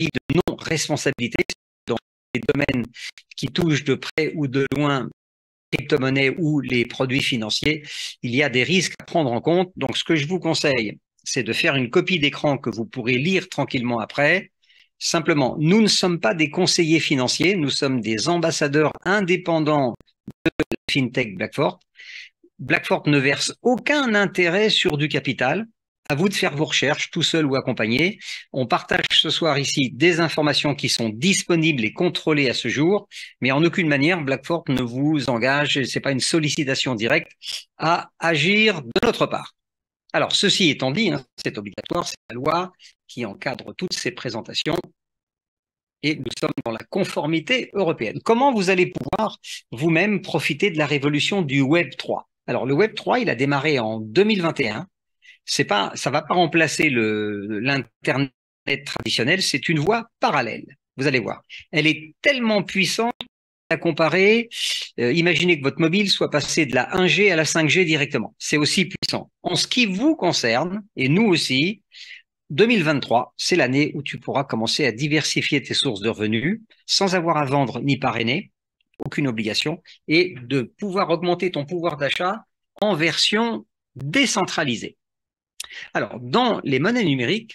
de non-responsabilité dans les domaines qui touchent de près ou de loin crypto-monnaie ou les produits financiers, il y a des risques à prendre en compte. Donc, ce que je vous conseille, c'est de faire une copie d'écran que vous pourrez lire tranquillement après. Simplement, nous ne sommes pas des conseillers financiers, nous sommes des ambassadeurs indépendants de la FinTech Blackfort. Blackfort ne verse aucun intérêt sur du capital. À vous de faire vos recherches, tout seul ou accompagné. On partage ce soir ici des informations qui sont disponibles et contrôlées à ce jour, mais en aucune manière, Blackfort ne vous engage, ce n'est pas une sollicitation directe, à agir de notre part. Alors, ceci étant dit, hein, c'est obligatoire, c'est la loi qui encadre toutes ces présentations et nous sommes dans la conformité européenne. Comment vous allez pouvoir vous-même profiter de la révolution du Web 3? Alors, le Web 3, il a démarré en 2021. Ça ne va pas remplacer l'Internet traditionnel, c'est une voie parallèle. Vous allez voir. Elle est tellement puissante à comparer. Imaginez que votre mobile soit passé de la 1G à la 5G directement. C'est aussi puissant. En ce qui vous concerne, et nous aussi, 2023, c'est l'année où tu pourras commencer à diversifier tes sources de revenus sans avoir à vendre ni parrainer, aucune obligation, et de pouvoir augmenter ton pouvoir d'achat en version décentralisée. Alors, dans les monnaies numériques,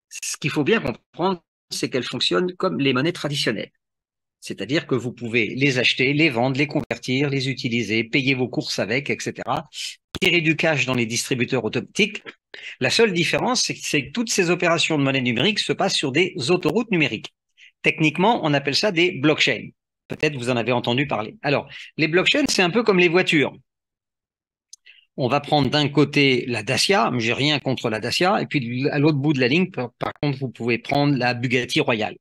ce qu'il faut bien comprendre, c'est qu'elles fonctionnent comme les monnaies traditionnelles. C'est-à-dire que vous pouvez les acheter, les vendre, les convertir, les utiliser, payer vos courses avec, etc. Tirer du cash dans les distributeurs automatiques. La seule différence, c'est que toutes ces opérations de monnaie numérique se passent sur des autoroutes numériques. Techniquement, on appelle ça des blockchains. Peut-être vous en avez entendu parler. Alors, les blockchains, c'est un peu comme les voitures. On va prendre d'un côté la Dacia, j'ai rien contre la Dacia, et puis à l'autre bout de la ligne, par contre, vous pouvez prendre la Bugatti Royale.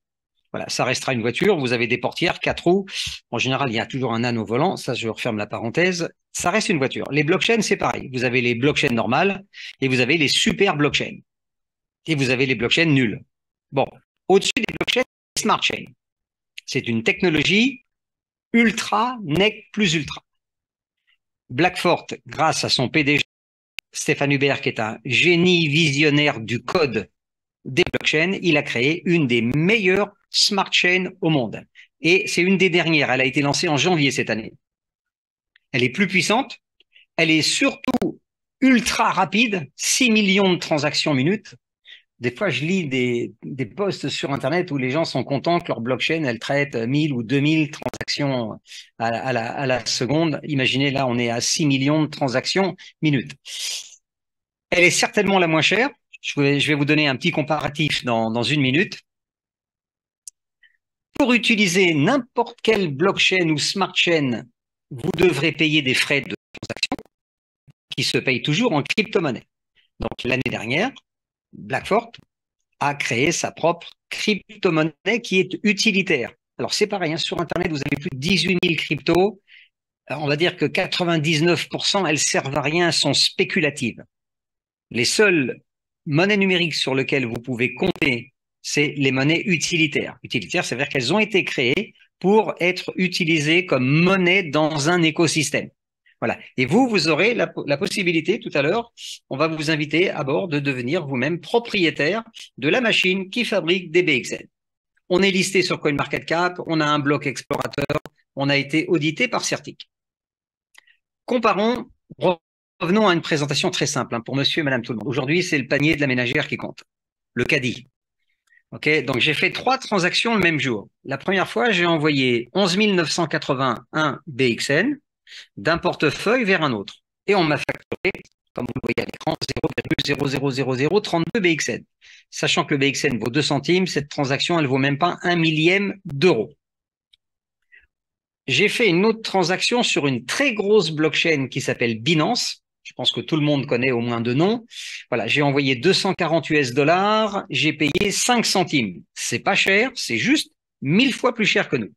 Voilà, ça restera une voiture, vous avez des portières, 4 roues. En général, il y a toujours un âne au volant, ça je referme la parenthèse. Ça reste une voiture. Les blockchains, c'est pareil. Vous avez les blockchains normales et vous avez les super blockchains. Et vous avez les blockchains nuls. Bon, au-dessus des blockchains, les smart chains. C'est une technologie ultra, nec plus ultra. Blackfort, grâce à son PDG, Stéphane Hubert, qui est un génie visionnaire du code des blockchains, il a créé une des meilleures smart chains au monde. Et c'est une des dernières. Elle a été lancée en janvier cette année. Elle est plus puissante. Elle est surtout ultra rapide. 6 millions de transactions minute. Des fois, je lis des posts sur Internet où les gens sont contents que leur blockchain, elle traite 1000 ou 2000 transactions à la seconde. Imaginez, là, on est à 6 millions de transactions minute. Elle est certainement la moins chère. Je vais vous donner un petit comparatif dans une minute. Pour utiliser n'importe quelle blockchain ou smart chain, vous devrez payer des frais de transaction qui se payent toujours en crypto-monnaie. Donc, l'année dernière, Blackfort a créé sa propre crypto-monnaie qui est utilitaire. Alors, c'est pareil, hein, sur Internet, vous avez plus de 18 000 cryptos. Alors, on va dire que 99%, elles servent à rien, sont spéculatives. Les seules monnaies numériques sur lesquelles vous pouvez compter, c'est les monnaies utilitaires. Utilitaires, ça veut dire qu'elles ont été créées pour être utilisées comme monnaie dans un écosystème. Voilà. Et vous aurez la possibilité tout à l'heure, on va vous inviter à bord de devenir vous-même propriétaire de la machine qui fabrique des BXN. On est listé sur CoinMarketCap, on a un bloc explorateur, on a été audité par Certic. Comparons, revenons à une présentation très simple hein, pour monsieur et madame tout le monde. Aujourd'hui, c'est le panier de la ménagère qui compte, le caddie. Okay, donc j'ai fait 3 transactions le même jour. La première fois, j'ai envoyé 11 981 BXN d'un portefeuille vers un autre. Et on m'a facturé, comme vous le voyez à l'écran, 0,00032 BXN. Sachant que le BXN vaut 2 centimes, cette transaction, elle ne vaut même pas 1 millième d'euro. J'ai fait une autre transaction sur une très grosse blockchain qui s'appelle Binance. Je pense que tout le monde connaît au moins 2 noms. Voilà, j'ai envoyé 240 $, j'ai payé 5 centimes. C'est pas cher, c'est juste 1000 fois plus cher que nous.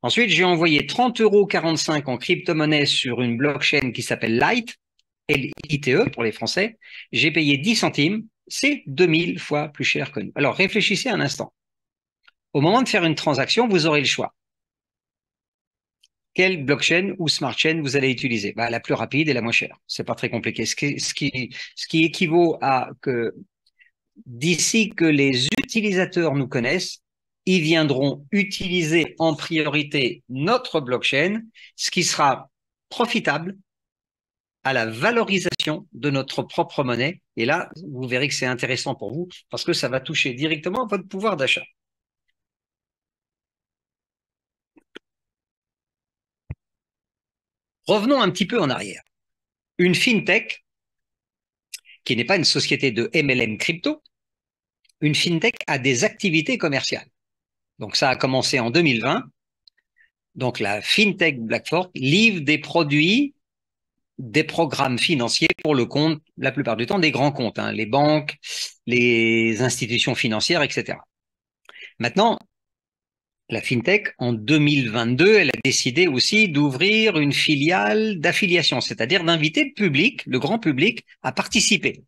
Ensuite, j'ai envoyé 30,45 € en crypto-monnaie sur une blockchain qui s'appelle Lite, L-I-T-E pour les Français. J'ai payé 10 centimes, c'est 2000 fois plus cher que nous. Alors, réfléchissez un instant. Au moment de faire une transaction, vous aurez le choix. Quelle blockchain ou smart chain vous allez utiliser? Bah, la plus rapide et la moins chère. C'est pas très compliqué. Ce qui équivaut à que d'ici que les utilisateurs nous connaissent, ils viendront utiliser en priorité notre blockchain, ce qui sera profitable à la valorisation de notre propre monnaie. Et là, vous verrez que c'est intéressant pour vous parce que ça va toucher directement votre pouvoir d'achat. Revenons un petit peu en arrière. Une fintech, qui n'est pas une société de MLM crypto, une fintech a des activités commerciales. Donc ça a commencé en 2020. Donc la fintech Blackfork livre des produits, des programmes financiers pour le compte, la plupart du temps, des grands comptes, hein, les banques, les institutions financières, etc. Maintenant, la fintech, en 2022, elle a décidé aussi d'ouvrir une filiale d'affiliation, c'est-à-dire d'inviter le public, le grand public, à participer.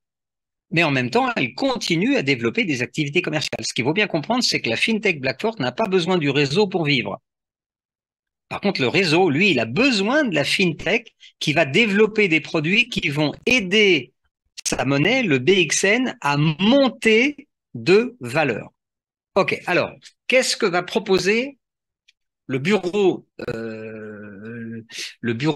Mais en même temps, elle continue à développer des activités commerciales. Ce qu'il faut bien comprendre, c'est que la fintech Blackfork n'a pas besoin du réseau pour vivre. Par contre, le réseau, lui, il a besoin de la fintech qui va développer des produits qui vont aider sa monnaie, le BXN, à monter de valeur. OK, alors, qu'est-ce que va proposer le bureau,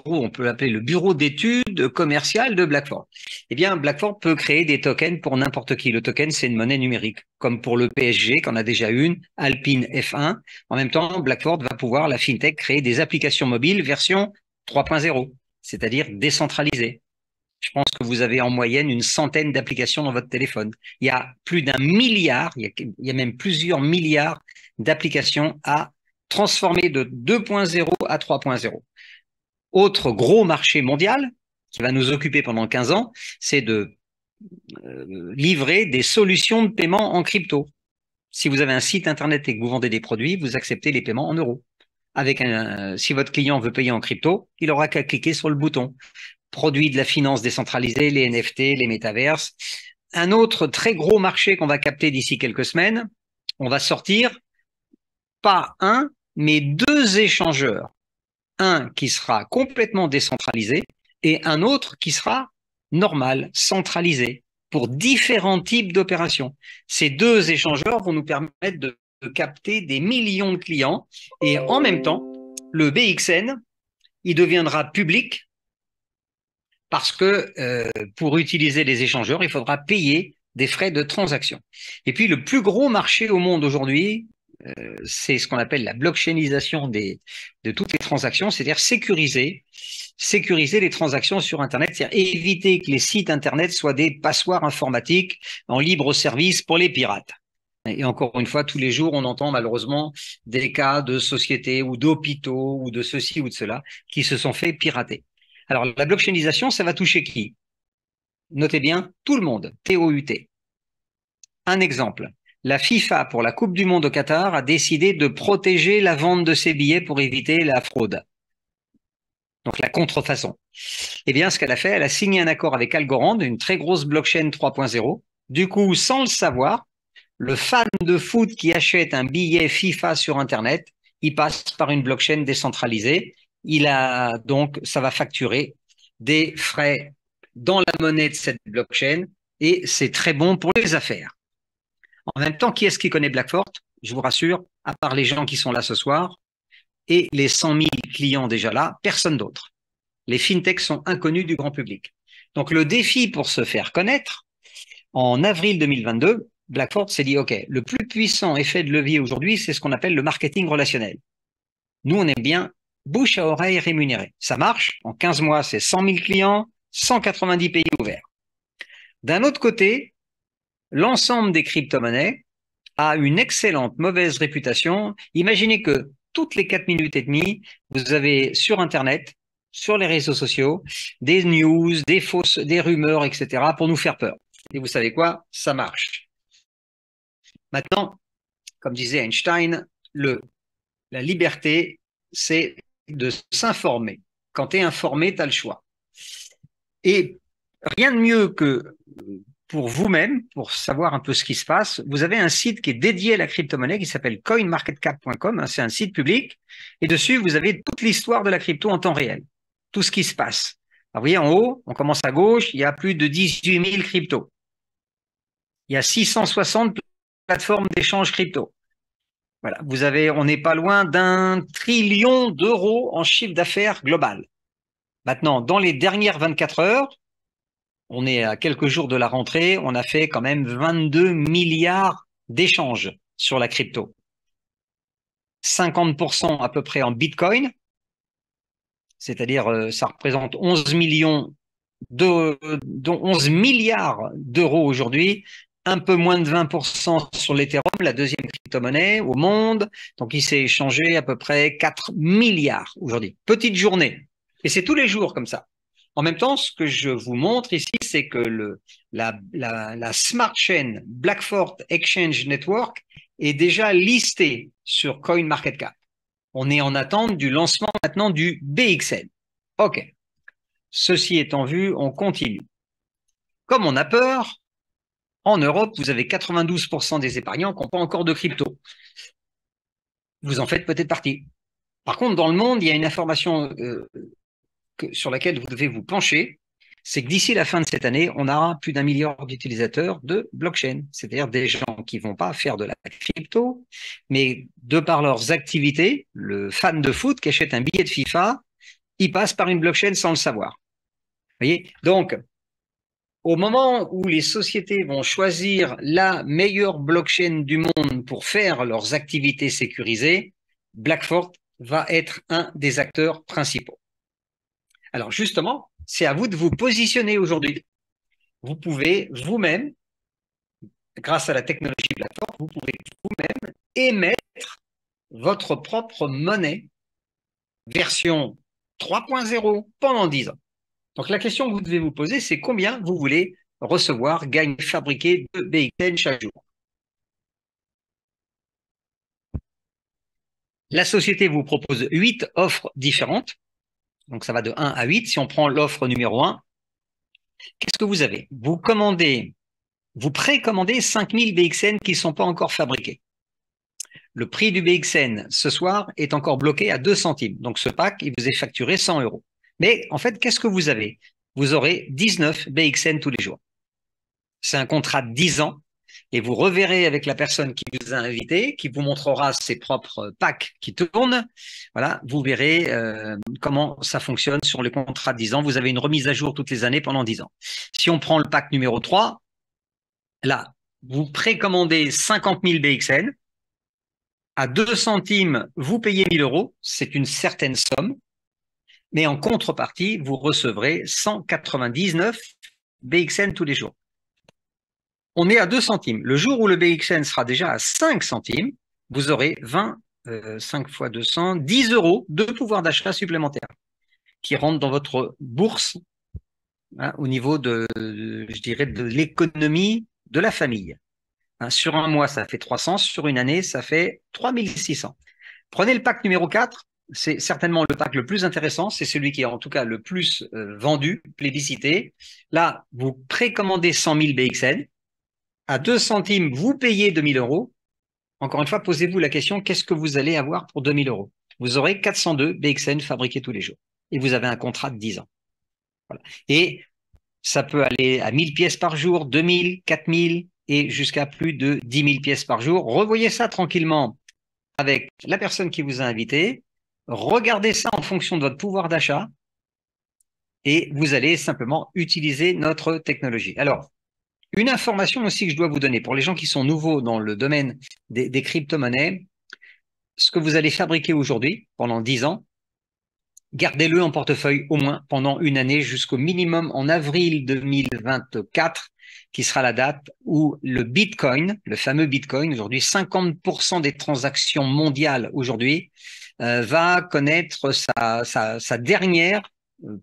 on peut l'appeler le bureau d'études commerciales de Blackford. Eh bien, Blackford peut créer des tokens pour n'importe qui. Le token, c'est une monnaie numérique, comme pour le PSG, qu'on a déjà une, Alpine F1. En même temps, Blackford va pouvoir, la fintech, créer des applications mobiles version 3.0, c'est-à-dire décentralisées. Je pense que vous avez en moyenne une centaine d'applications dans votre téléphone. Il y a plus d'un milliard, il y a même plusieurs milliards d'applications à transformer de 2.0 à 3.0. Autre gros marché mondial qui va nous occuper pendant 15 ans, c'est de livrer des solutions de paiement en crypto. Si vous avez un site internet et que vous vendez des produits, vous acceptez les paiements en euros. Si votre client veut payer en crypto, il aura qu'à cliquer sur le bouton. Produits de la finance décentralisée, les NFT, les métaverses. Un autre très gros marché qu'on va capter d'ici quelques semaines, on va sortir pas un, mais deux échangeurs. Un qui sera complètement décentralisé et un autre qui sera normal, centralisé, pour différents types d'opérations. Ces deux échangeurs vont nous permettre de capter des millions de clients et en même temps, le BXN, il deviendra public parce que pour utiliser les échangeurs, il faudra payer des frais de transaction. Et puis le plus gros marché au monde aujourd'hui, c'est ce qu'on appelle la blockchainisation de toutes les transactions, c'est-à-dire sécuriser les transactions sur Internet, c'est-à-dire éviter que les sites Internet soient des passoires informatiques en libre service pour les pirates. Et encore une fois, tous les jours, on entend malheureusement des cas de sociétés ou d'hôpitaux ou de ceci ou de cela qui se sont fait pirater. Alors, la blockchainisation, ça va toucher qui? Notez bien, tout le monde, TOUT. Un exemple, la FIFA pour la Coupe du Monde au Qatar a décidé de protéger la vente de ses billets pour éviter la fraude. Donc la contrefaçon. Eh bien, ce qu'elle a fait, elle a signé un accord avec Algorand, une très grosse blockchain 3.0. Du coup, sans le savoir, le fan de foot qui achète un billet FIFA sur Internet, il passe par une blockchain décentralisée. Ça va facturer des frais dans la monnaie de cette blockchain et c'est très bon pour les affaires. En même temps, qui est-ce qui connaît Blackfort? Je vous rassure, à part les gens qui sont là ce soir et les 100 000 clients déjà là, personne d'autre. Les fintechs sont inconnus du grand public. Donc le défi pour se faire connaître, en avril 2022, Blackfort s'est dit, OK, le plus puissant effet de levier aujourd'hui, c'est ce qu'on appelle le marketing relationnel. Nous, on aime bien bouche à oreille rémunéré. Ça marche. En 15 mois, c'est 100 000 clients, 190 pays ouverts. D'un autre côté, l'ensemble des crypto-monnaies a une excellente mauvaise réputation. Imaginez que toutes les 4 minutes et demie, vous avez sur Internet, sur les réseaux sociaux, des news, des rumeurs, etc. pour nous faire peur. Et vous savez quoi? Ça marche. Maintenant, comme disait Einstein, la liberté, c'est de s'informer. Quand tu es informé, tu as le choix. Et rien de mieux que pour vous-même, pour savoir un peu ce qui se passe, vous avez un site qui est dédié à la crypto-monnaie qui s'appelle coinmarketcap.com, c'est un site public, et dessus, vous avez toute l'histoire de la crypto en temps réel, tout ce qui se passe. Alors, vous voyez, en haut, on commence à gauche, il y a plus de 18 000 cryptos. Il y a 660 plateformes d'échange crypto. Voilà, on n'est pas loin d'1 trillion d'euros en chiffre d'affaires global. Maintenant, dans les dernières 24 heures, on est à quelques jours de la rentrée, on a fait quand même 22 milliards d'échanges sur la crypto. 50% à peu près en Bitcoin, c'est-à-dire ça représente 11 milliards d'euros aujourd'hui, un peu moins de 20% sur l'Ethereum, la deuxième crypto-monnaie au monde. Donc, il s'est échangé à peu près 4 milliards aujourd'hui. Petite journée. Et c'est tous les jours comme ça. En même temps, ce que je vous montre ici, c'est que la smart chain Blackford Exchange Network est déjà listée sur CoinMarketCap. On est en attente du lancement maintenant du BXN. OK. Ceci étant vu, on continue. Comme on a peur, en Europe, vous avez 92% des épargnants qui n'ont pas encore de crypto. Vous en faites peut-être partie. Par contre, dans le monde, il y a une information sur laquelle vous devez vous pencher, c'est que d'ici la fin de cette année, on aura plus d'1 milliard d'utilisateurs de blockchain, c'est-à-dire des gens qui vont pas faire de la crypto, mais de par leurs activités, le fan de foot qui achète un billet de FIFA, il passe par une blockchain sans le savoir. Vous voyez? Donc, au moment où les sociétés vont choisir la meilleure blockchain du monde pour faire leurs activités sécurisées, Blackford va être un des acteurs principaux. Alors justement, c'est à vous de vous positionner aujourd'hui. Vous pouvez vous-même, grâce à la technologie Blackford, vous pouvez vous-même émettre votre propre monnaie version 3.0 pendant 10 ans. Donc la question que vous devez vous poser, c'est combien vous voulez recevoir, gagner, fabriquer de BXN chaque jour. La société vous propose 8 offres différentes. Donc ça va de 1 à 8. Si on prend l'offre numéro 1, qu'est-ce que vous avez? Vous précommandez 5000 BXN qui ne sont pas encore fabriqués. Le prix du BXN ce soir est encore bloqué à 2 centimes. Donc ce pack, il vous est facturé 100 euros. Mais en fait, qu'est-ce que vous avez? Vous aurez 19 BXN tous les jours. C'est un contrat de 10 ans et vous reverrez avec la personne qui vous a invité, qui vous montrera ses propres packs qui tournent. Voilà, vous verrez comment ça fonctionne sur les contrats de 10 ans. Vous avez une remise à jour toutes les années pendant 10 ans. Si on prend le pack numéro 3, là, vous précommandez 50 000 BXN. À 2 centimes, vous payez 1000 euros. C'est une certaine somme. Mais en contrepartie, vous recevrez 199 BXN tous les jours. On est à 2 centimes. Le jour où le BXN sera déjà à 5 centimes, vous aurez 5 fois 200, 10 euros de pouvoir d'achat supplémentaire qui rentrent dans votre bourse au niveau je dirais, de l'économie de la famille. Sur un mois, ça fait 300. Sur une année, ça fait 3600. Prenez le pack numéro 4. C'est certainement le pack le plus intéressant. C'est celui qui est en tout cas le plus vendu, plébiscité. Là, vous précommandez 100 000 BXN. À 2 centimes, vous payez 2000 euros. Encore une fois, posez-vous la question, qu'est-ce que vous allez avoir pour 2000 euros? Vous aurez 402 BXN fabriqués tous les jours. Et vous avez un contrat de 10 ans. Voilà. Et ça peut aller à 1000 pièces par jour, 2000, 4000 et jusqu'à plus de 10 000 pièces par jour. Revoyez ça tranquillement avec la personne qui vous a invité. Regardez ça en fonction de votre pouvoir d'achat et vous allez simplement utiliser notre technologie. Alors, une information aussi que je dois vous donner pour les gens qui sont nouveaux dans le domaine des crypto-monnaies, ce que vous allez fabriquer aujourd'hui pendant 10 ans, gardez-le en portefeuille au moins pendant une année jusqu'au minimum en avril 2024, qui sera la date où le Bitcoin, le fameux Bitcoin, aujourd'hui 50% des transactions mondiales aujourd'hui, va connaître sa dernière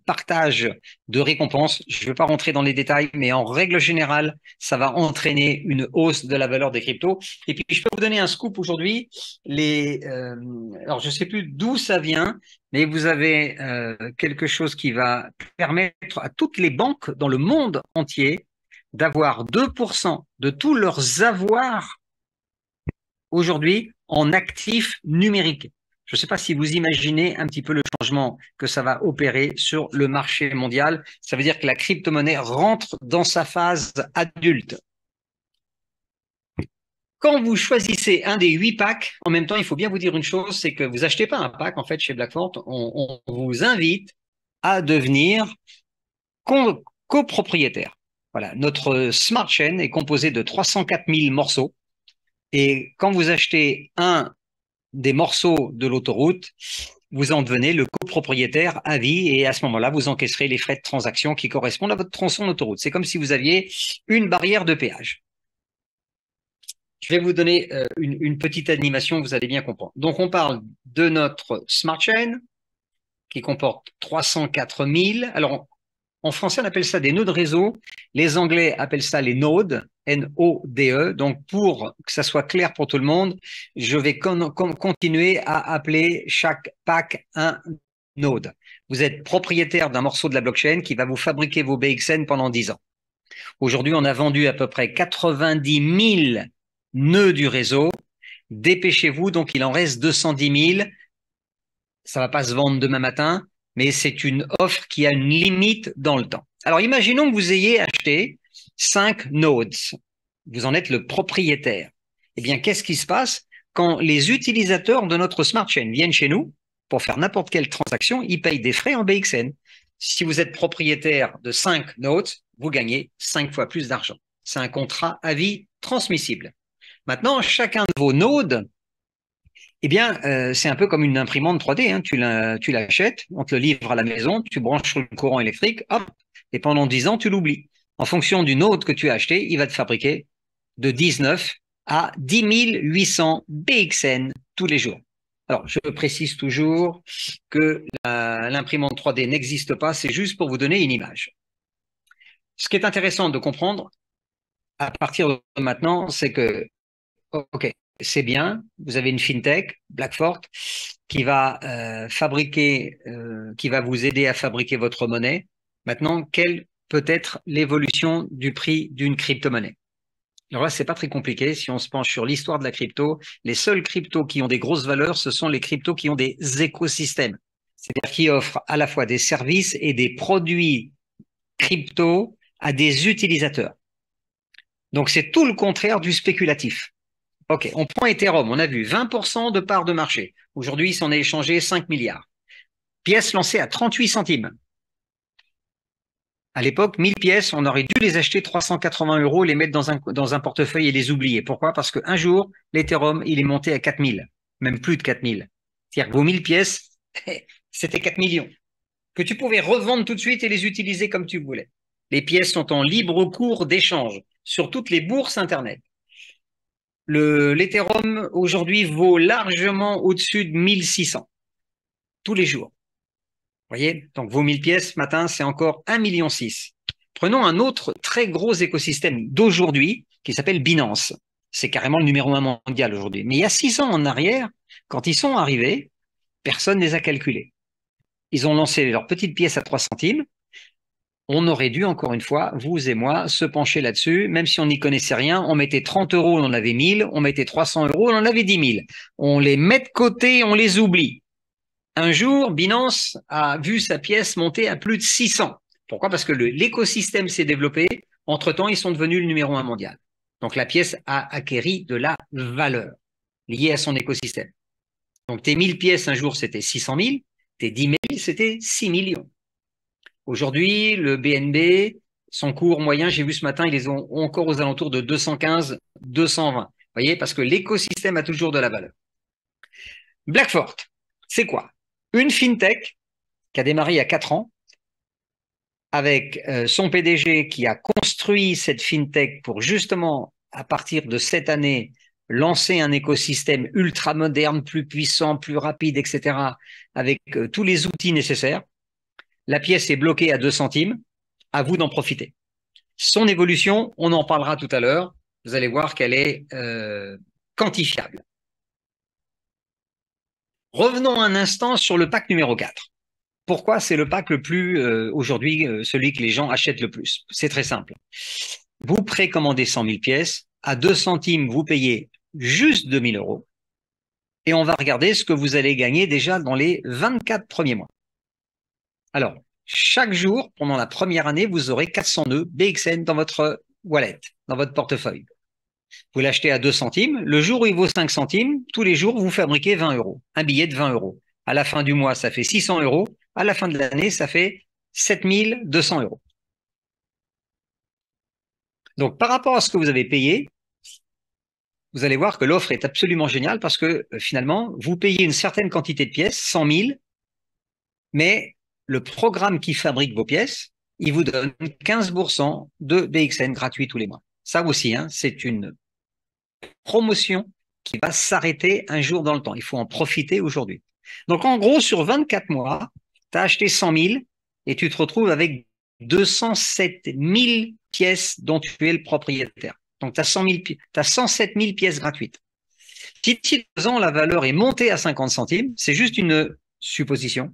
partage de récompenses. Je ne vais pas rentrer dans les détails, mais en règle générale, ça va entraîner une hausse de la valeur des cryptos. Et puis, je peux vous donner un scoop aujourd'hui. Alors, je ne sais plus d'où ça vient, mais vous avez quelque chose qui va permettre à toutes les banques dans le monde entier d'avoir 2% de tous leurs avoirs aujourd'hui en actifs numériques. Je ne sais pas si vous imaginez un petit peu le changement que ça va opérer sur le marché mondial. Ça veut dire que la crypto-monnaie rentre dans sa phase adulte. Quand vous choisissez un des 8 packs, en même temps, il faut bien vous dire une chose, c'est que vous achetez pas un pack, en fait, chez Blackfort, on vous invite à devenir copropriétaire. Voilà, notre Smart Chain est composé de 304 000 morceaux. Et quand vous achetez un des morceaux de l'autoroute, vous en devenez le copropriétaire à vie et à ce moment-là, vous encaisserez les frais de transaction qui correspondent à votre tronçon d'autoroute. C'est comme si vous aviez une barrière de péage. Je vais vous donner une petite animation, vous allez bien comprendre. Donc, on parle de notre Smart Chain qui comporte 304 000. Alors, en français, on appelle ça des nœuds de réseau. Les Anglais appellent ça les nodes, N-O-D-E. Donc, pour que ça soit clair pour tout le monde, je vais continuer à appeler chaque pack un node. Vous êtes propriétaire d'un morceau de la blockchain qui va vous fabriquer vos BXN pendant 10 ans. Aujourd'hui, on a vendu à peu près 90 000 nœuds du réseau. Dépêchez-vous, donc il en reste 210 000. Ça va pas se vendre demain matin, mais c'est une offre qui a une limite dans le temps. Alors, imaginons que vous ayez acheté 5 nodes. Vous en êtes le propriétaire. Eh bien, qu'est-ce qui se passe quand les utilisateurs de notre Smart Chain viennent chez nous pour faire n'importe quelle transaction? Ils payent des frais en BXN. Si vous êtes propriétaire de 5 nodes, vous gagnez 5 fois plus d'argent. C'est un contrat à vie transmissible. Maintenant, chacun de vos nodes, eh bien, c'est un peu comme une imprimante 3D. Hein. Tu l'achètes, on te le livre à la maison, tu branches sur le courant électrique, hop, et pendant 10 ans, tu l'oublies. En fonction du node que tu as acheté, il va te fabriquer de 19 à 10 800 BXN tous les jours. Alors, je précise toujours que l'imprimante 3D n'existe pas, c'est juste pour vous donner une image. Ce qui est intéressant de comprendre à partir de maintenant, c'est que, OK, c'est bien, vous avez une fintech, Blackfort, qui va qui va vous aider à fabriquer votre monnaie. Maintenant, quelle peut être l'évolution du prix d'une crypto-monnaie? Alors là, c'est pas très compliqué. Si on se penche sur l'histoire de la crypto, les seuls cryptos qui ont des grosses valeurs, ce sont les cryptos qui ont des écosystèmes. C'est-à-dire qui offrent à la fois des services et des produits crypto à des utilisateurs. Donc, c'est tout le contraire du spéculatif. OK, on prend Ethereum, on a vu 20% de part de marché. Aujourd'hui, il s'en est échangé 5 milliards. Pièces lancées à 38 centimes. À l'époque, 1000 pièces, on aurait dû les acheter 380 €, les mettre dans un portefeuille et les oublier. Pourquoi? Parce qu'un jour, l'Ethereum, il est monté à 4000, même plus de 4000. C'est-à-dire que vos 1000 pièces, c'était 4 millions, que tu pouvais revendre tout de suite et les utiliser comme tu voulais. Les pièces sont en libre cours d'échange sur toutes les bourses Internet. L'Ethereum, aujourd'hui, vaut largement au-dessus de 1600 tous les jours. Vous voyez? Donc, vos 1000 pièces, ce matin, c'est encore 1,6 million. Prenons un autre très gros écosystème d'aujourd'hui qui s'appelle Binance. C'est carrément le numéro 1 mondial aujourd'hui. Mais il y a 6 ans en arrière, quand ils sont arrivés, personne ne les a calculés. Ils ont lancé leur petite pièce à 3 centimes. On aurait dû, encore une fois, vous et moi, se pencher là-dessus. Même si on n'y connaissait rien, on mettait 30 €, on en avait 1000. On mettait 300 €, on en avait 10 000. On les met de côté, on les oublie. Un jour, Binance a vu sa pièce monter à plus de 600. Pourquoi? Parce que l'écosystème s'est développé. Entre-temps, ils sont devenus le numéro 1 mondial. Donc, la pièce a acquéri de la valeur liée à son écosystème. Donc, tes 1000 pièces, un jour, c'était 600 000. Tes 10 000, c'était 6 millions. Aujourd'hui, le BNB, son cours moyen, j'ai vu ce matin, ils les ont encore aux alentours de 215, 220. Vous voyez, parce que l'écosystème a toujours de la valeur. Blackfort, c'est quoi? Une fintech qui a démarré il y a 4 ans avec son PDG qui a construit cette fintech pour justement, à partir de cette année, lancer un écosystème ultra moderne, plus puissant, plus rapide, etc., avec tous les outils nécessaires. La pièce est bloquée à 2 centimes. À vous d'en profiter. Son évolution, on en parlera tout à l'heure. Vous allez voir qu'elle est quantifiable. Revenons un instant sur le pack numéro 4. Pourquoi c'est le pack le plus, aujourd'hui, celui que les gens achètent le plus? C'est très simple. Vous précommandez 100 000 pièces. À 2 centimes, vous payez juste 2 000 €. Et on va regarder ce que vous allez gagner déjà dans les 24 premiers mois. Alors, chaque jour, pendant la première année, vous aurez 400 nœuds BXN dans votre wallet, dans votre portefeuille. Vous l'achetez à 2 centimes. Le jour où il vaut 5 centimes, tous les jours, vous fabriquez 20 euros. Un billet de 20 euros. À la fin du mois, ça fait 600 euros. À la fin de l'année, ça fait 7200 euros. Donc, par rapport à ce que vous avez payé, vous allez voir que l'offre est absolument géniale parce que finalement, vous payez une certaine quantité de pièces, 100 000, mais le programme qui fabrique vos pièces, il vous donne 15% de BXN gratuit tous les mois. Ça aussi, hein, c'est une promotion qui va s'arrêter un jour dans le temps. Il faut en profiter aujourd'hui. Donc, en gros, sur 24 mois, tu as acheté 100 000 et tu te retrouves avec 207 000 pièces dont tu es le propriétaire. Donc, tu as 107 000 pièces gratuites. Si d'ici 2 ans, la valeur est montée à 50 centimes, c'est juste une supposition,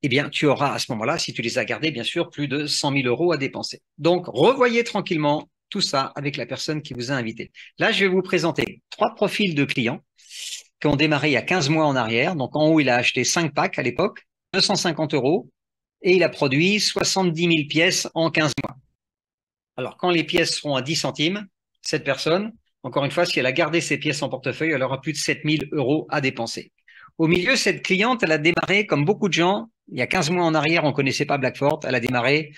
eh bien, tu auras à ce moment-là, si tu les as gardés, bien sûr, plus de 100 000 euros à dépenser. Donc, revoyez tranquillement tout ça avec la personne qui vous a invité. Là, je vais vous présenter 3 profils de clients qui ont démarré il y a 15 mois en arrière. Donc, en haut, il a acheté 5 packs à l'époque, 250 euros, et il a produit 70 000 pièces en 15 mois. Alors, quand les pièces seront à 10 centimes, cette personne, encore une fois, si elle a gardé ses pièces en portefeuille, elle aura plus de 7 000 euros à dépenser. Au milieu, cette cliente, elle a démarré, comme beaucoup de gens, il y a 15 mois en arrière, on ne connaissait pas Blackfort, elle a démarré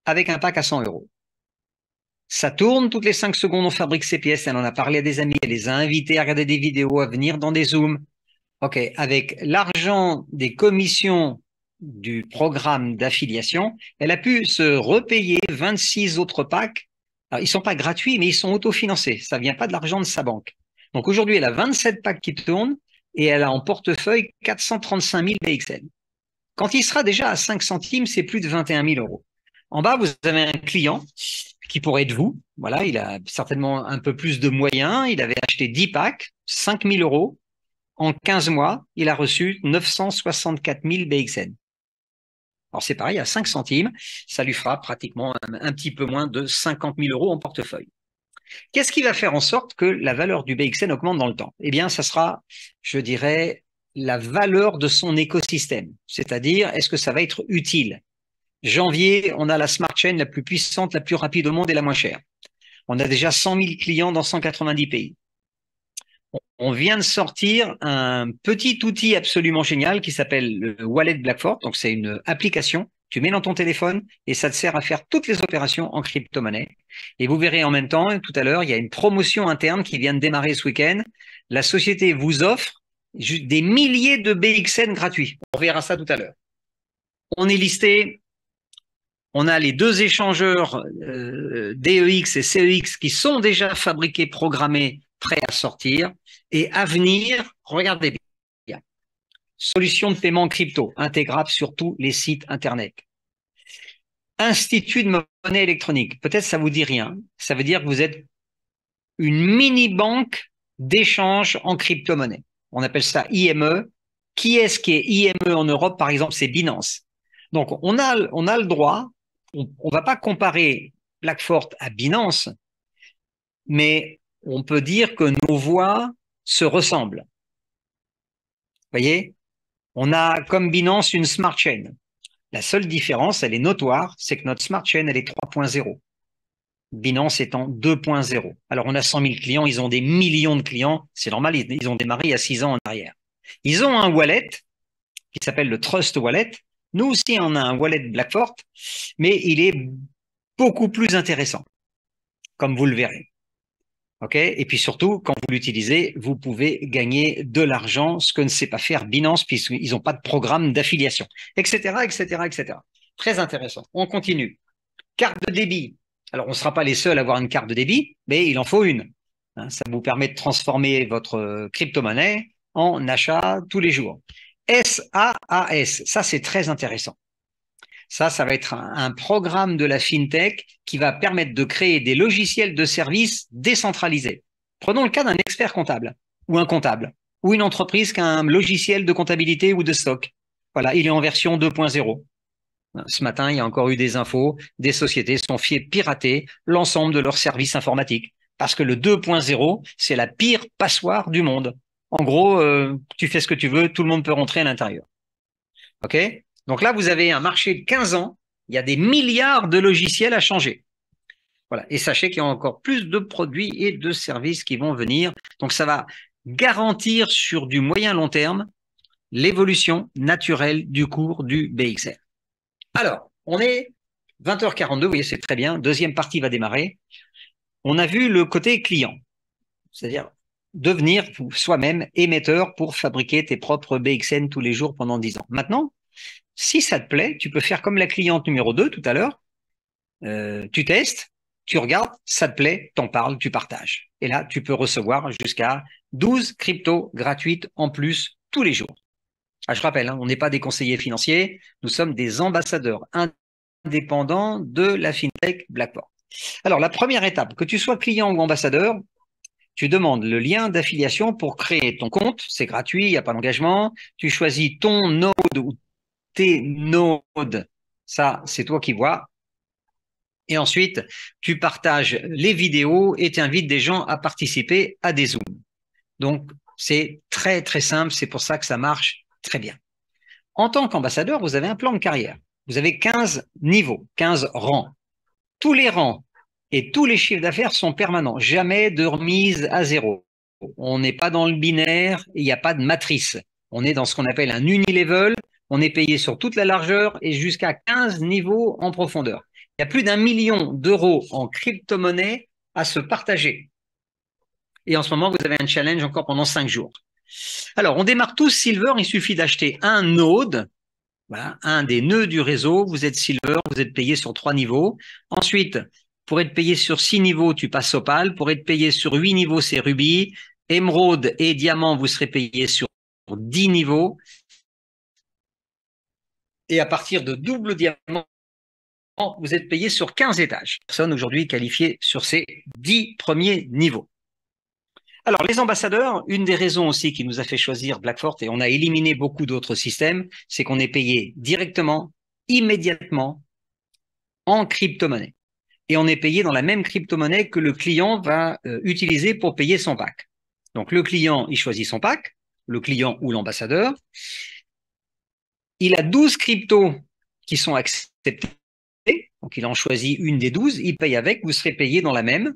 avec un pack à 100 euros. Ça tourne, toutes les 5 secondes, on fabrique ses pièces, elle en a parlé à des amis, elle les a invités à regarder des vidéos, à venir dans des Zooms. OK, avec l'argent des commissions du programme d'affiliation, elle a pu se repayer 26 autres packs. Alors, ils ne sont pas gratuits, mais ils sont autofinancés. Ça ne vient pas de l'argent de sa banque. Donc aujourd'hui, elle a 27 packs qui tournent et elle a en portefeuille 435 000 BXL. Quand il sera déjà à 5 centimes, c'est plus de 21 000 euros. En bas, vous avez un client qui pourrait être vous. Voilà, il a certainement un peu plus de moyens. Il avait acheté 10 packs, 5 000 euros. En 15 mois, il a reçu 964 000 BXN. Alors c'est pareil, à 5 centimes, ça lui fera pratiquement un petit peu moins de 50 000 euros en portefeuille. Qu'est-ce qui va faire en sorte que la valeur du BXN augmente dans le temps? Eh bien, ça sera, je dirais, la valeur de son écosystème. C'est-à-dire, est-ce que ça va être utile? Janvier, on a la smart chain la plus puissante, la plus rapide au monde et la moins chère. On a déjà 100 000 clients dans 190 pays. On vient de sortir un petit outil absolument génial qui s'appelle le Wallet Blackfort. Donc, c'est une application. Tu mets dans ton téléphone et ça te sert à faire toutes les opérations en crypto-monnaie. Et vous verrez en même temps, tout à l'heure, il y a une promotion interne qui vient de démarrer ce week-end. La société vous offre des milliers de BXN gratuits. On verra ça tout à l'heure. On est listé. On a les 2 échangeurs DEX et CEX qui sont déjà fabriqués, programmés, prêts à sortir. Et à venir, regardez bien, solution de paiement crypto intégrable sur tous les sites Internet. Institut de monnaie électronique, peut-être ça vous dit rien. Ça veut dire que vous êtes une mini-banque d'échange en crypto-monnaie. On appelle ça IME. Qui est-ce qui est IME en Europe? Par exemple, c'est Binance. Donc, on a le droit, on ne va pas comparer Blackfort à Binance, mais on peut dire que nos voix se ressemblent. Vous voyez, on a comme Binance une smart chain. La seule différence, elle est notoire, c'est que notre smart chain, elle est 3.0. Binance étant 2.0. Alors, on a 100 000 clients, ils ont des millions de clients. C'est normal, ils ont démarré il y a 6 ans en arrière. Ils ont un wallet qui s'appelle le Trust Wallet. Nous aussi, on a un wallet Blackfort, mais il est beaucoup plus intéressant, comme vous le verrez. Okay, et puis surtout, quand vous l'utilisez, vous pouvez gagner de l'argent, ce que ne sait pas faire Binance, puisqu'ils n'ont pas de programme d'affiliation, etc., etc., etc. Très intéressant. On continue. Carte de débit. Alors, on ne sera pas les seuls à avoir une carte de débit, mais il en faut une. Ça vous permet de transformer votre crypto-monnaie en achat tous les jours. SaaS, ça c'est très intéressant. Ça va être un programme de la FinTech qui va permettre de créer des logiciels de services décentralisés. Prenons le cas d'un expert comptable ou un comptable ou une entreprise qui a un logiciel de comptabilité ou de stock. Voilà, il est en version 2.0. Ce matin, il y a encore eu des infos, des sociétés sont pirater l'ensemble de leurs services informatiques parce que le 2.0, c'est la pire passoire du monde. En gros, tu fais ce que tu veux, tout le monde peut rentrer à l'intérieur. OK? Donc là, vous avez un marché de 15 ans, il y a des milliards de logiciels à changer. Voilà. Et sachez qu'il y a encore plus de produits et de services qui vont venir. Donc, ça va garantir sur du moyen long terme l'évolution naturelle du cours du BXR. Alors, on est 20h42, vous voyez, c'est très bien. Deuxième partie va démarrer. On a vu le côté client, c'est-à-dire devenir soi-même émetteur pour fabriquer tes propres BXN tous les jours pendant 10 ans. Maintenant, si ça te plaît, tu peux faire comme la cliente numéro 2 tout à l'heure. Tu testes, tu regardes, ça te plaît, t'en parles, tu partages. Et là, tu peux recevoir jusqu'à 12 cryptos gratuites en plus tous les jours. Ah, je rappelle, hein, on n'est pas des conseillers financiers, nous sommes des ambassadeurs indépendants de la FinTech Blackboard. Alors, la première étape, que tu sois client ou ambassadeur, tu demandes le lien d'affiliation pour créer ton compte. C'est gratuit, il n'y a pas d'engagement. Tu choisis ton node ou tes nodes. Ça, c'est toi qui vois. Et ensuite, tu partages les vidéos et tu invites des gens à participer à des Zooms. Donc, c'est très, très simple. C'est pour ça que ça marche très bien. En tant qu'ambassadeur, vous avez un plan de carrière. Vous avez 15 niveaux, 15 rangs. Tous les rangs et tous les chiffres d'affaires sont permanents. Jamais de remise à zéro. On n'est pas dans le binaire, il n'y a pas de matrice. On est dans ce qu'on appelle un unilevel. On est payé sur toute la largeur et jusqu'à 15 niveaux en profondeur. Il y a plus d'1 million d'euros en crypto-monnaie à se partager. Et en ce moment, vous avez un challenge encore pendant 5 jours. Alors, on démarre tous Silver. Il suffit d'acheter un node. Voilà, un des nœuds du réseau, vous êtes Silver, vous êtes payé sur 3 niveaux. Ensuite, pour être payé sur 6 niveaux, tu passes Opal. Pour être payé sur 8 niveaux, c'est Ruby. Émeraude et Diamant, vous serez payé sur 10 niveaux. Et à partir de double diamant, vous êtes payé sur 15 étages. Personne aujourd'hui qualifiée sur ces 10 premiers niveaux. Alors, les ambassadeurs, une des raisons aussi qui nous a fait choisir Blackfort, et on a éliminé beaucoup d'autres systèmes, c'est qu'on est payé directement, immédiatement, en crypto-monnaie. Et on est payé dans la même crypto-monnaie que le client va utiliser pour payer son pack. Donc, le client, il choisit son pack, le client ou l'ambassadeur. Il a 12 cryptos qui sont acceptés. Donc, il en choisit une des 12, il paye avec, vous serez payé dans la même.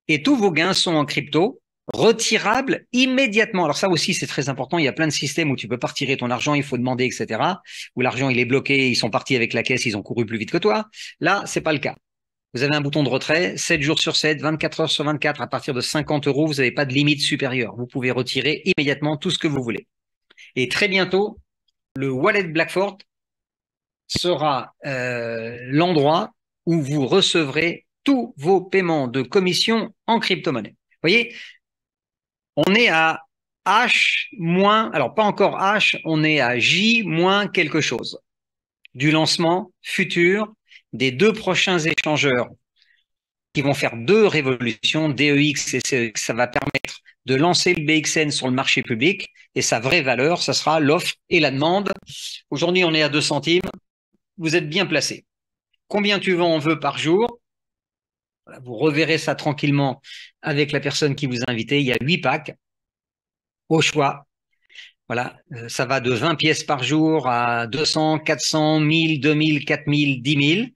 Et tous vos gains sont en crypto, retirables immédiatement. Alors ça aussi, c'est très important. Il y a plein de systèmes où tu peux pas retirer ton argent, il faut demander, etc. Où l'argent, il est bloqué, ils sont partis avec la caisse, ils ont couru plus vite que toi. Là, c'est pas le cas. Vous avez un bouton de retrait, 7 jours sur 7, 24 heures sur 24, à partir de 50 euros, vous n'avez pas de limite supérieure. Vous pouvez retirer immédiatement tout ce que vous voulez. Et très bientôt, le wallet Blackfort sera l'endroit où vous recevrez tous vos paiements de commission en crypto-monnaie. Vous voyez, on est à H moins, alors pas encore H, on est à J moins quelque chose du lancement futur des 2 prochains échangeurs qui vont faire 2 révolutions, DEX et CEX. Ça va permettre de lancer le BXN sur le marché public et sa vraie valeur, ça sera l'offre et la demande. Aujourd'hui, on est à 2 centimes. Vous êtes bien placé. Combien tu en veux par jour? Voilà, vous reverrez ça tranquillement avec la personne qui vous a invité. Il y a 8 packs au choix. Voilà, ça va de 20 pièces par jour à 200, 400, 1000, 2000, 4000, 10 000.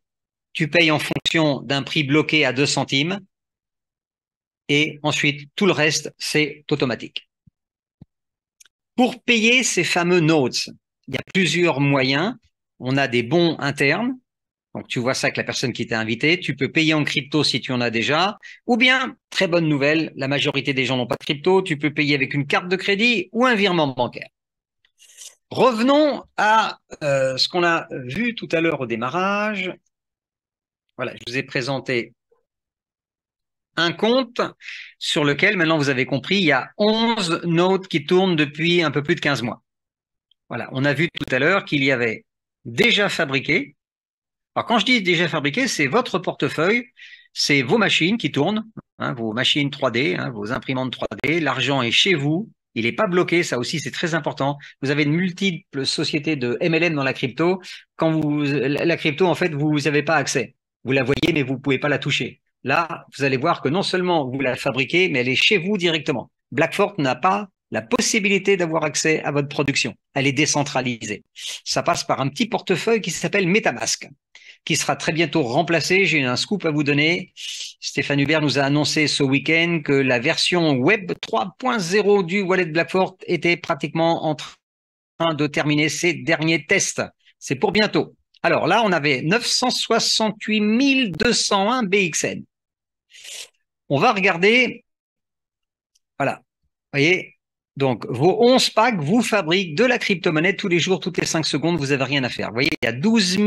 Tu payes en fonction d'un prix bloqué à 2 centimes. Et ensuite, tout le reste, c'est automatique. Pour payer ces fameux notes, il y a plusieurs moyens. On a des bons internes. Donc, tu vois ça avec la personne qui t'a invité. Tu peux payer en crypto si tu en as déjà. Ou bien, très bonne nouvelle, la majorité des gens n'ont pas de crypto. Tu peux payer avec une carte de crédit ou un virement bancaire. Revenons à ce qu'on a vu tout à l'heure au démarrage. Voilà, je vous ai présenté un compte sur lequel, maintenant vous avez compris, il y a 11 notes qui tournent depuis un peu plus de 15 mois. Voilà, on a vu tout à l'heure qu'il y avait déjà fabriqué. Alors quand je dis déjà fabriqué, c'est votre portefeuille, c'est vos machines qui tournent, hein, vos machines 3D, hein, vos imprimantes 3D, l'argent est chez vous, il n'est pas bloqué, ça aussi c'est très important. Vous avez de multiples sociétés de MLM dans la crypto. Quand la crypto, en fait, vous n'avez pas accès. Vous la voyez, mais vous ne pouvez pas la toucher. Là, vous allez voir que non seulement vous la fabriquez, mais elle est chez vous directement. Blackfort n'a pas la possibilité d'avoir accès à votre production. Elle est décentralisée. Ça passe par un petit portefeuille qui s'appelle MetaMask. qui sera très bientôt remplacé. J'ai un scoop à vous donner. Stéphane Hubert nous a annoncé ce week-end que la version Web 3.0 du wallet Blackfort était pratiquement en train de terminer ses derniers tests. C'est pour bientôt. Alors là, on avait 968 201 BXN. On va regarder, voilà, vous voyez, donc vos 11 packs vous fabriquent de la crypto-monnaie tous les jours, toutes les 5 secondes, vous n'avez rien à faire. Vous voyez, il y a 12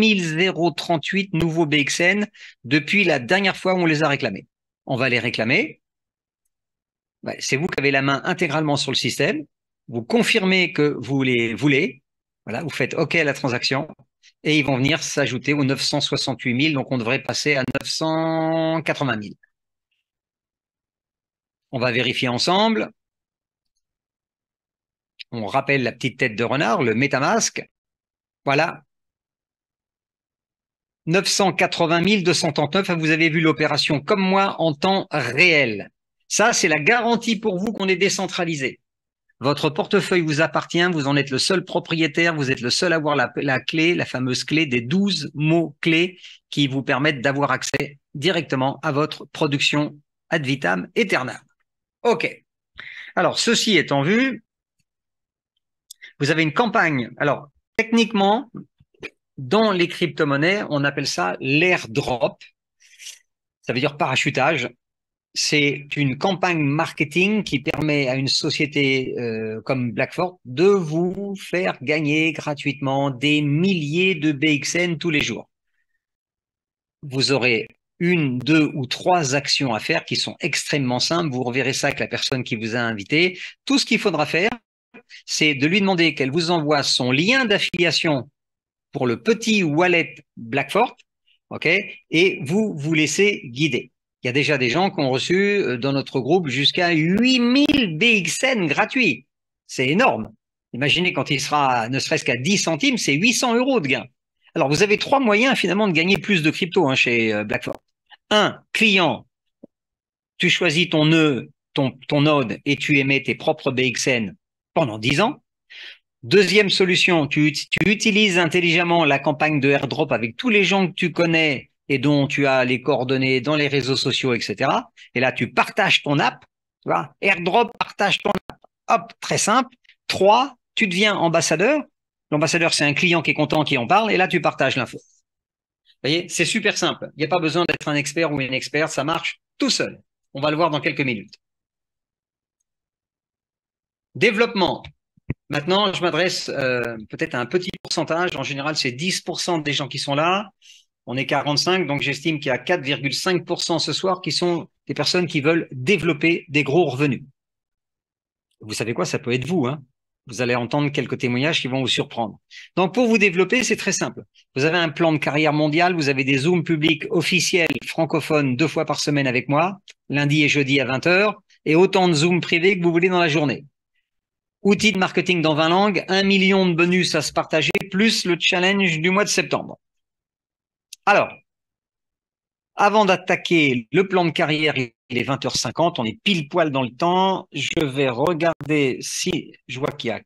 038 nouveaux BXN depuis la dernière fois où on les a réclamés. On va les réclamer. Ouais, c'est vous qui avez la main intégralement sur le système. Vous confirmez que vous les voulez. Voilà, vous faites OK à la transaction et ils vont venir s'ajouter aux 968 000. Donc, on devrait passer à 980 000. On va vérifier ensemble. On rappelle la petite tête de renard, le MetaMask. Voilà. 980 239. Vous avez vu l'opération comme moi en temps réel. Ça, c'est la garantie pour vous qu'on est décentralisé. Votre portefeuille vous appartient, vous en êtes le seul propriétaire, vous êtes le seul à avoir la clé, la fameuse clé des 12 mots clés qui vous permettent d'avoir accès directement à votre production ad vitam aeternam. OK. Alors, ceci étant vu, vous avez une campagne. Alors, techniquement, dans les crypto-monnaies, on appelle ça l'airdrop. Ça veut dire parachutage. C'est une campagne marketing qui permet à une société comme Blackfort de vous faire gagner gratuitement des milliers de BXN tous les jours. Vous aurez une, deux ou trois actions à faire qui sont extrêmement simples. Vous reverrez ça avec la personne qui vous a invité. Tout ce qu'il faudra faire, c'est de lui demander qu'elle vous envoie son lien d'affiliation pour le petit wallet Blackfort, ok, et vous vous laissez guider. Il y a déjà des gens qui ont reçu dans notre groupe jusqu'à 8000 BXN gratuits. C'est énorme. Imaginez quand il sera ne serait-ce qu'à 10 centimes, c'est 800 € de gain. Alors, vous avez trois moyens finalement de gagner plus de crypto chez Blackfort. Un, client, tu choisis ton nœud, ton node et tu émets tes propres BXN pendant 10 ans. Deuxième solution, tu utilises intelligemment la campagne de airdrop avec tous les gens que tu connais et dont tu as les coordonnées dans les réseaux sociaux, etc. Et là, tu partages ton app. Tu vois, airdrop, partage ton app. Hop, très simple. 3, tu deviens ambassadeur. L'ambassadeur, c'est un client qui est content, qui en parle. Et là, tu partages l'info. Vous voyez, c'est super simple. Il n'y a pas besoin d'être un expert ou une experte. Ça marche tout seul. On va le voir dans quelques minutes. Développement. Maintenant, je m'adresse peut-être à un petit pourcentage. En général, c'est 10% des gens qui sont là. On est 45, donc j'estime qu'il y a 4,5% ce soir qui sont des personnes qui veulent développer des gros revenus. Vous savez quoi, ça peut être vous. Hein. Vous allez entendre quelques témoignages qui vont vous surprendre. Donc, pour vous développer, c'est très simple. Vous avez un plan de carrière mondial, vous avez des Zooms publics officiels francophones 2 fois par semaine avec moi, lundi et jeudi à 20 heures, et autant de Zooms privés que vous voulez dans la journée. Outils de marketing dans 20 langues, 1 million de bonus à se partager, plus le challenge du mois de septembre. Alors, avant d'attaquer le plan de carrière, il est 20h50, on est pile poil dans le temps. Je vais regarder si je vois qu'il y a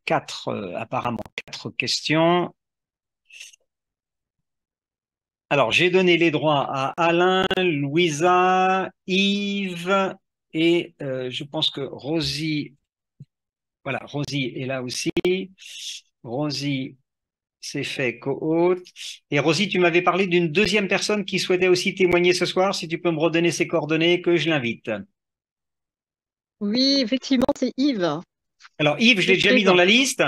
apparemment quatre questions. Alors, j'ai donné les droits à Alain, Louisa, Yves et je pense que Rosie, voilà, Rosie est là aussi. Rosie, c'est fait, co-hôte. Et Rosie, tu m'avais parlé d'une deuxième personne qui souhaitait aussi témoigner ce soir. Si tu peux me redonner ses coordonnées, que je l'invite. Oui, effectivement, c'est Yves. Alors, Yves, je Il l'ai est déjà mis dans présent. la liste.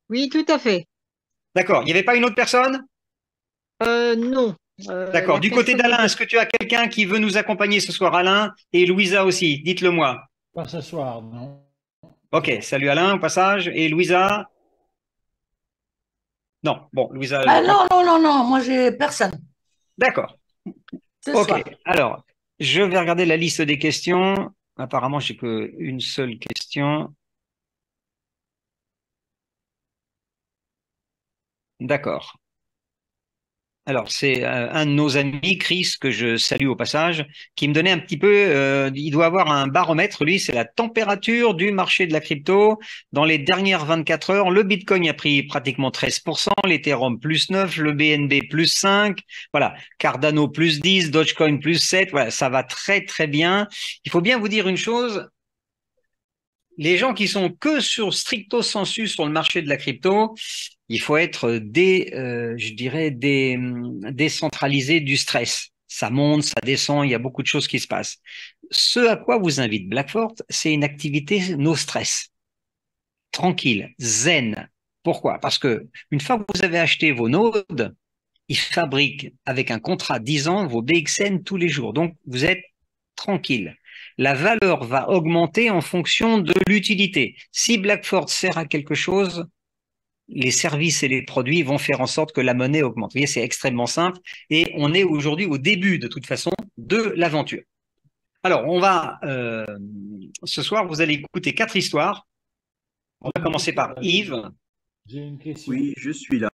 Oui, tout à fait. D'accord. Il n'y avait pas une autre personne? Non, D'accord. la Du côté personne d'Alain, était. est-ce que tu as quelqu'un qui veut nous accompagner ce soir? Alain et Louisa aussi. Dites-le moi. Pas ce soir, non. OK. Salut Alain au passage. Et Louisa? Non. Bon, Louisa, je Ah crois que... non, non, non, non, moi j'ai personne D'accord. ce OK. soir. Alors, je vais regarder la liste des questions. Apparemment, j'ai qu'une seule question. D'accord. Alors, c'est un de nos amis, Chris, que je salue au passage, qui me donnait un petit peu, il doit avoir un baromètre, lui, c'est la température du marché de la crypto. Dans les dernières 24 heures, le Bitcoin a pris pratiquement 13%, l'Ethereum plus 9, le BNB plus 5, voilà, Cardano plus 10, Dogecoin plus 7, voilà, ça va très, très bien. Il faut bien vous dire une chose, les gens qui sont que sur stricto sensu sur le marché de la crypto, il faut être je dirais, décentralisé du stress. Ça monte, ça descend, il y a beaucoup de choses qui se passent. Ce à quoi vous invite Blackford, c'est une activité no stress, tranquille, zen. Pourquoi? Parce que une fois que vous avez acheté vos nodes, ils fabriquent avec un contrat 10 ans vos BXN tous les jours. Donc, vous êtes tranquille. La valeur va augmenter en fonction de l'utilité. Si Blackford sert à quelque chose, les services et les produits vont faire en sorte que la monnaie augmente. Vous voyez, c'est extrêmement simple et on est aujourd'hui au début, de toute façon, de l'aventure. Alors, ce soir, vous allez écouter 4 histoires. On va commencer par Yves. J'ai une question. Oui, je suis là.